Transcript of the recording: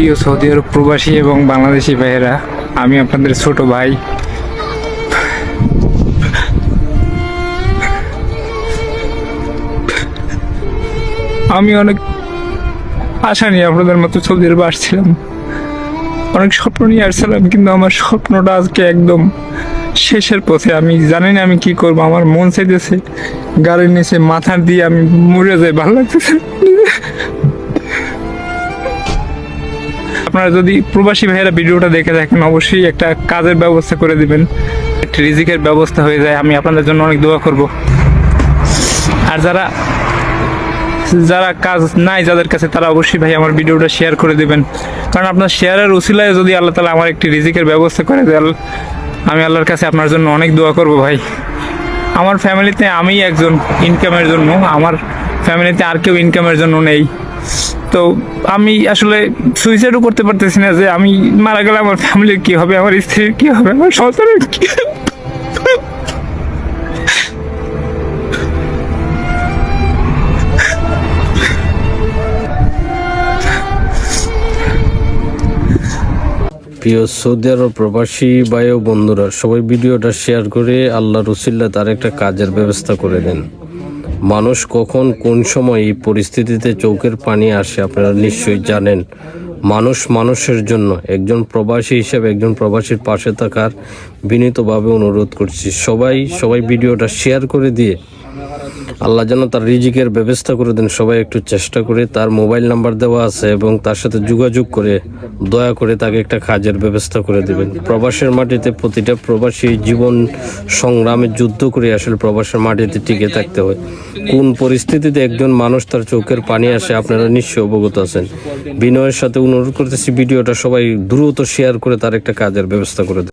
প্রিয় সৌদি আরব প্রবাসী এবং বাংলাদেশি ভাইয়েরা, আমি আপনাদের ছোট ভাই। আমি অনেক আশা নিয়ে আপনাদের মতো সৌদি আরবে আসছিলাম, অনেক স্বপ্ন নিয়ে আসছিলাম, কিন্তু আমার স্বপ্নটা আজকে একদম শেষের পথে। আমি জানি না আমি কি করবো। আমার মন চাইতেছে গাড়ির নিচে মাথা দিয়ে আমি মরে যাই, ভালো লাগতেছে। আপনারা যদি প্রবাসী ভাইয়েরা ভিডিওটা দেখে থাকেন, অবশ্যই একটা কাজের ব্যবস্থা করে দিবেন, একটা রিজিকের ব্যবস্থা হয়ে যায়। আমি আপনাদের জন্য অনেক দোয়া করব। আর যারা কাজ নাই যাদের কাছে, তারা অবশ্যই ভাই আমার ভিডিওটা শেয়ার করে দিবেন, কারণ আপনার শেয়ারের উসিলায় যদি আল্লাহ তাআলা আমার একটি রিজিকের ব্যবস্থা করে দেয়, আমি আল্লাহর কাছে আপনার জন্য অনেক দোয়া করব ভাই। আমার ফ্যামিলিতে আমি একজন ইনকামের জন্য, আমার ফ্যামিলিতে আর কেউ ইনকামের জন্য নেই। তো আমি আসলে সুইসাইডও করতে পারতেছি না, যে আমি মারা গেলে আমার ফ্যামিলির কি হবে, আমার স্ত্রীর কি হবে, আমার সন্তানের কি হবে। প্রিয় সৌদি আরব প্রবাসী ভাই ও বন্ধুরা, সবাই ভিডিওটা শেয়ার করে আল্লাহর উসিলায় তার একটা কাজের ব্যবস্থা করে দেন। মানুষ কখন কোন সময় এই পরিস্থিতিতে চোখের পানি আসে আপনারা নিশ্চয়ই জানেন। মানুষ মানুষের জন্য, একজন প্রবাসী হিসেবে একজন প্রবাসীর পাশে থাকার বিনীতভাবে অনুরোধ করছি। সবাই ভিডিওটা শেয়ার করে দিয়ে আল্লাহ যেন তার রিজিকের ব্যবস্থা করে দেন। সবাই একটু চেষ্টা করে, তার মোবাইল নাম্বার দেওয়া আছে এবং তার সাথে যোগাযোগ করে দয়া করে তাকে একটা কাজের ব্যবস্থা করে দেবেন। প্রবাসের মাটিতে প্রতিটা প্রবাসী জীবন সংগ্রামে যুদ্ধ করে আসলে প্রবাসের মাটিতে টিকে থাকতে হয়। কোন পরিস্থিতিতে একজন মানুষ তার চোখের পানি আসে আপনারা নিশ্চয়ই অবগত আছেন। বিনয়ের সাথে অনুরোধ করতেছি ভিডিওটা সবাই দ্রুত শেয়ার করে তার একটা কাজের ব্যবস্থা করে দেন।